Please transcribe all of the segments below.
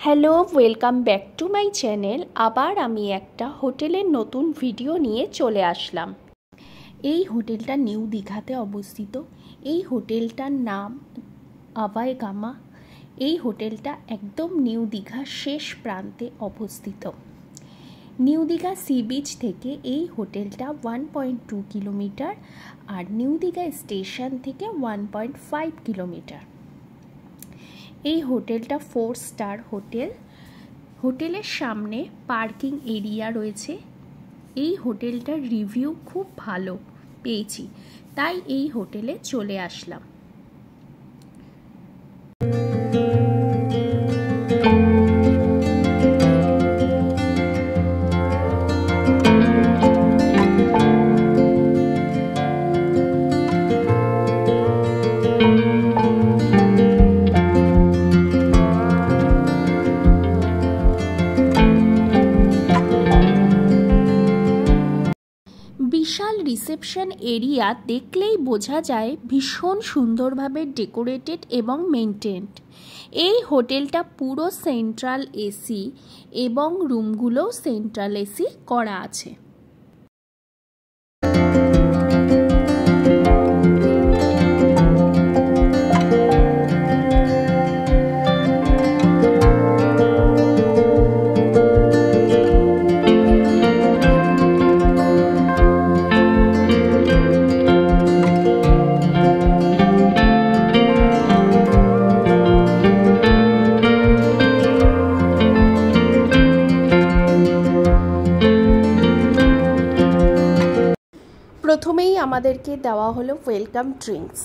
Hello, welcome back to my channel. আবার আমি একটা হোটেলের নতুন ভিডিও নিয়ে চলে আসলাম। এই হোটেলটা নিউ দীঘাতে অবস্থিত। এই হোটেলটার নাম আভায় গামা। এই হোটেলটা একদম নিউ দীঘার শেষ প্রান্তে অবস্থিত। নিউ দীঘা সি বিচ থেকে এই হোটেলটা 1.2 কিলোমিটার আর নিউ দীঘা স্টেশন থেকে 1.5 কিলোমিটার। এই হোটেলটা 4 স্টার হোটেল। হোটেলের সামনে পার্কিং এরিয়া রয়েছে। এই হোটেলটার রিভিউ খুব ভালো পেয়েছি, তাই এই হোটেলে চলে আসলাম। বিশাল রিসেপশন এরিয়া দেখলেই বোঝা যায় ভীষণ সুন্দরভাবে ডেকোরেটেড এবং মেনটেন্ড। এই হোটেলটা পুরো সেন্ট্রাল এসি এবং রুমগুলোও সেন্ট্রাল এসি করা আছে। প্রথমেই আমাদেরকে দেওয়া হলো ওয়েলকাম ড্রিঙ্কস।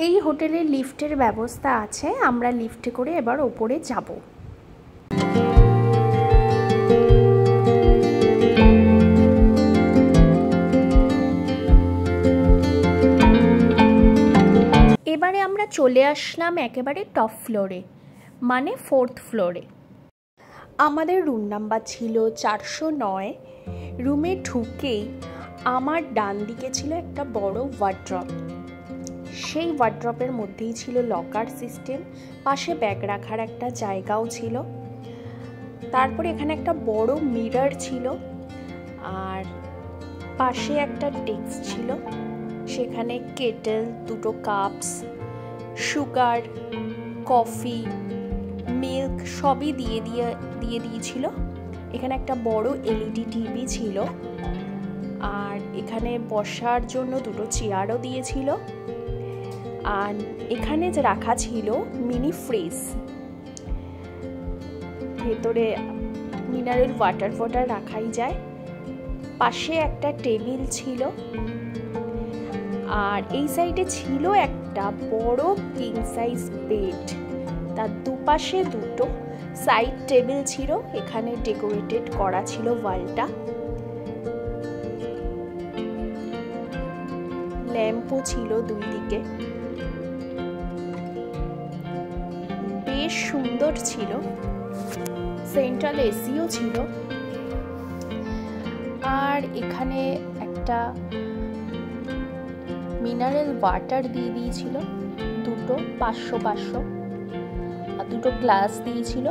এই হোটেলে লিফটের ব্যবস্থা আছে, আমরা লিফটে করে এবার ওপরে যাব। এবারে আমরা চলে আসলাম একেবারে টপ ফ্লোরে, মানে 4th ফ্লোরে। আমাদের রুম নাম্বার ছিল 409। রুমে ঢুকেই আমার ডান দিকে ছিল একটা বড় ওয়ার্ড্রপ। সেই ওয়ার্ড্রপের মধ্যেই ছিল লকার সিস্টেম, পাশে ব্যাগ রাখার একটা জায়গাও ছিল। তারপরে এখানে একটা বড় মিরর ছিল, আর পাশে একটা ডেস্ক ছিল, সেখানে কেটেল, 2টো কাপস, সুগার, কফি, মিল্ক সবই দিয়ে দিয়েছিল। এখানে একটা বড় এলইডি টিভি ছিল, আর এখানে বসার জন্য 2টো চেয়ারও দিয়েছিল। আর এখানে যে রাখা ছিল মিনি ফ্রিজ, ভেতরে মিনারেল ওয়াটার রাখাই যায়। পাশে একটা টেবিল ছিল, আর এই সাইডে ছিল একটা বড় কিং সাইজ বেড। তার দুপাশে 2টো সাইড টেবিল ছিল, এখানে ডেকোরেটেড করা ছিল ওয়ালটা। ল্যাম্পও ছিল 2 দিকে, বেশ সুন্দর ছিল। সেন্ট্রাল এসিও ছিল, আর এখানে একটা মিনারেল ওয়াটার দিয়ে দিয়েছিল 2টো 500 আর 2টো গ্লাস দিয়েছিল।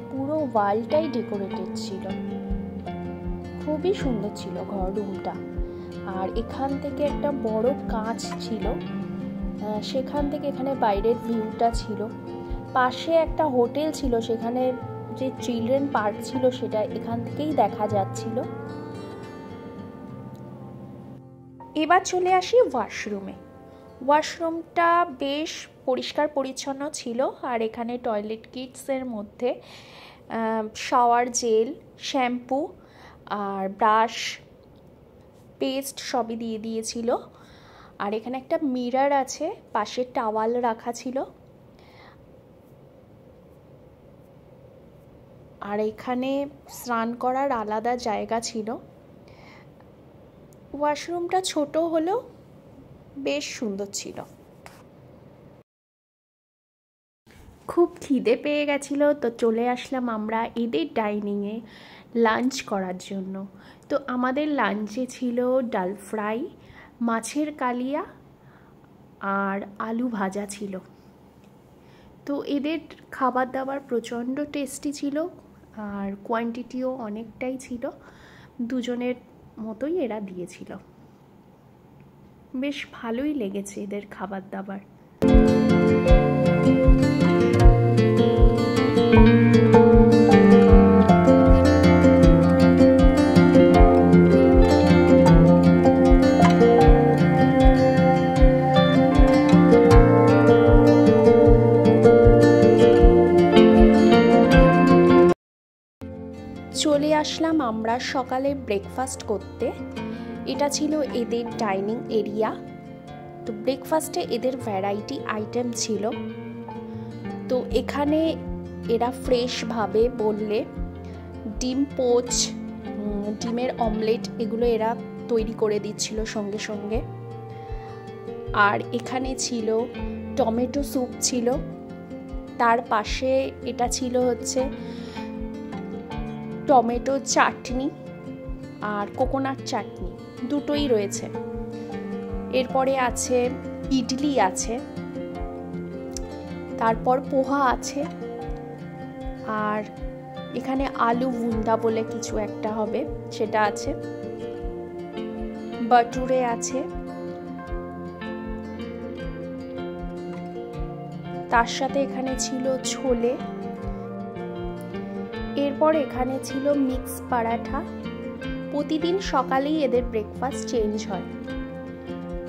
পুরো ওয়ালটাই ডেকোরেটেড ছিল, খুবই সুন্দর ছিল রুমটা। আর এখান থেকে একটা বড় কাঁচ ছিল, সেখান থেকে এখানে বাইরের ভিউটা ছিল। পাশে একটা হোটেল ছিল, সেখানে যে চিলড্রেন পার্ক ছিল সেটা এখান থেকেই দেখা যাচ্ছিল। এবার চলে আসি ওয়াশরুমে। ওয়াশরুমটা বেশ পরিষ্কার পরিচ্ছন্ন ছিল, আর এখানে টয়লেট কিটসের মধ্যে শাওয়ার জেল, শ্যাম্পু আর ব্রাশ, পেস্ট সবই দিয়ে দিয়েছিল। আর এখানে একটা মিরর আছে, পাশে টাওয়াল রাখা ছিল। আর এখানে স্নান করার আলাদা জায়গা ছিল। ওয়াশরুমটা ছোট হলেও বেশ সুন্দর ছিল। খুব খিদে পেয়ে গেছিলো, তো চলে আসলাম আমরা এদের ডাইনিংয়ে লাঞ্চ করার জন্য। তো আমাদের লাঞ্চে ছিল ডাল ফ্রাই, মাছের কালিয়া আর আলু ভাজা ছিল। তো এদের খাবার দাবার প্রচণ্ড টেস্টি ছিল আর কোয়ান্টিটিও অনেকটাই ছিল, দুজনের মতোই এরা দিয়েছিল। বেশ ভালোই লেগেছে এদের খাবার দাবার। চলে আসলাম আমরা সকালে ব্রেকফাস্ট করতে। এটা ছিল এদের ডাইনিং এরিয়া। তো ব্রেকফাস্টে এদের ভ্যারাইটি আইটেম ছিল। তো এখানে এরা ফ্রেশভাবে বললে ডিম পোচ, ডিমের অমলেট এগুলো এরা তৈরি করে দিচ্ছিল সঙ্গে সঙ্গে। আর এখানে ছিল টমেটো স্যুপ ছিল, তার পাশে এটা ছিল হচ্ছে টমেটো চাটনি আর কোকোনাট চাটনি, দুটোই রয়েছে। এরপরে আছে ইডলি আছে, তারপর পোহা আছে, আর এখানে আলু বুন্দা বলে কিছু একটা হবে সেটা আছে, বাটুরে আছে, তার সাথে এখানে ছিল ছোলে। এরপর এখানে ছিল মিক্স পরাঠা। প্রতিদিন সকালেই এদের ব্রেকফাস্ট চেঞ্জ হয়।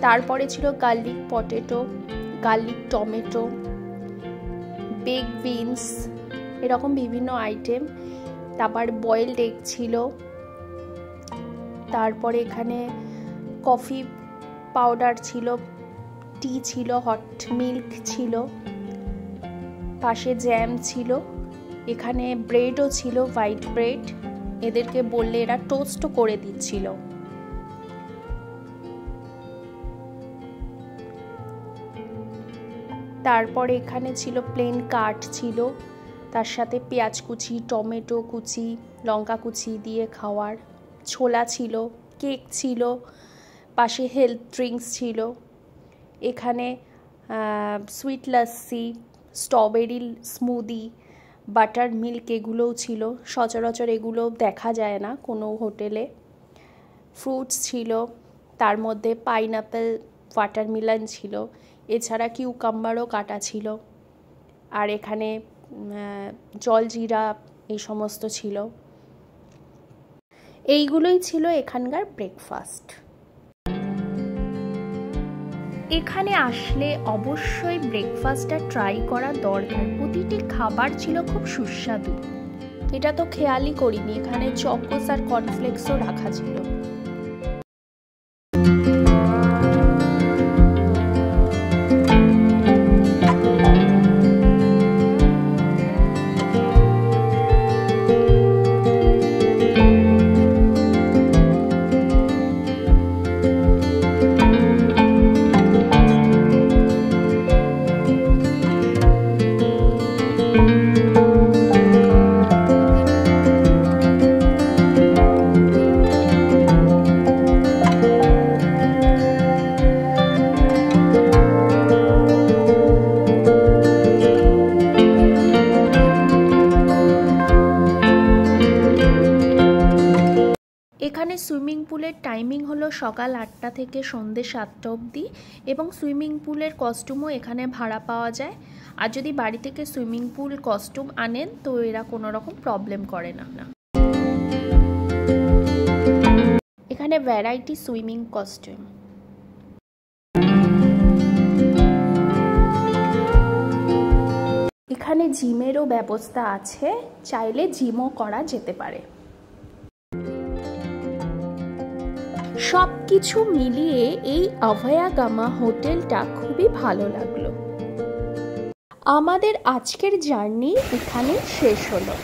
তারপরে ছিল garlic potato, garlic tomato, bake beans, এরকম বিভিন্ন আইটেম। তারপর বয়েলড এগ ছিল। তারপরে এখানে কফি পাউডার ছিল, টি ছিল, হট মিল্ক ছিল, পাশে জ্যাম ছিল, এখানে ব্রেডও ছিল, হোয়াইট ব্রেড। এদেরকে বললে এরা টোস্টও করে দিচ্ছিল। তারপরে এখানে ছিল প্লেন কাট ছিল, তার সাথে পেঁয়াজ কুচি, টমেটো কুচি, লঙ্কা কুচি দিয়ে খাওয়ার। ছোলা ছিল, কেক ছিল, পাশে হেলথ ড্রিঙ্কস ছিল। এখানে sweet lassi, strawberry smoothie, butter milk এগুলোও ছিল। সচরাচর এগুলো দেখা যায় না কোনো হোটেলে। ফ্রুটস ছিল, তার মধ্যে পাইনঅ্যাপেল, ওয়াটারমেলন ছিল, এছাড়া কিউকাম্বারও কাটা ছিল। আর এখানে জলজিরা এই সমস্ত ছিল। এইগুলোই ছিল এখানকার ব্রেকফাস্ট। এখানে আসলে অবশ্যই ব্রেকফাস্টটা ট্রাই করা দরকার। প্রতিটি খাবার ছিল খুব সুস্বাদু। এটা তো খেয়ালই করিনি, এখানে চকোস আর কর্নফ্লেক্সও রাখা ছিল। এখানে সুইমিং পুলের টাইমিং হলো সকাল 8টা থেকে সন্ধ্যে 7টা অবধি, এবং সুইমিং পুলের কস্টিউমও এখানে ভাড়া পাওয়া যায়। আর যদি বাড়ি থেকে সুইমিং পুল কস্টিউম আনেন তো এরা কোনো রকম প্রবলেম করে না। এখানে ভ্যারাইটি সুইমিং কস্টিউম। এখানে জিমেরও ব্যবস্থা আছে, চাইলে জিমও করা যেতে পারে। সব কিছু মিলিয়ে এই অভয়া গামা হোটেলটা খুবই ভালো লাগলো। আমাদের আজকের জার্নি এখানে শেষ হলো।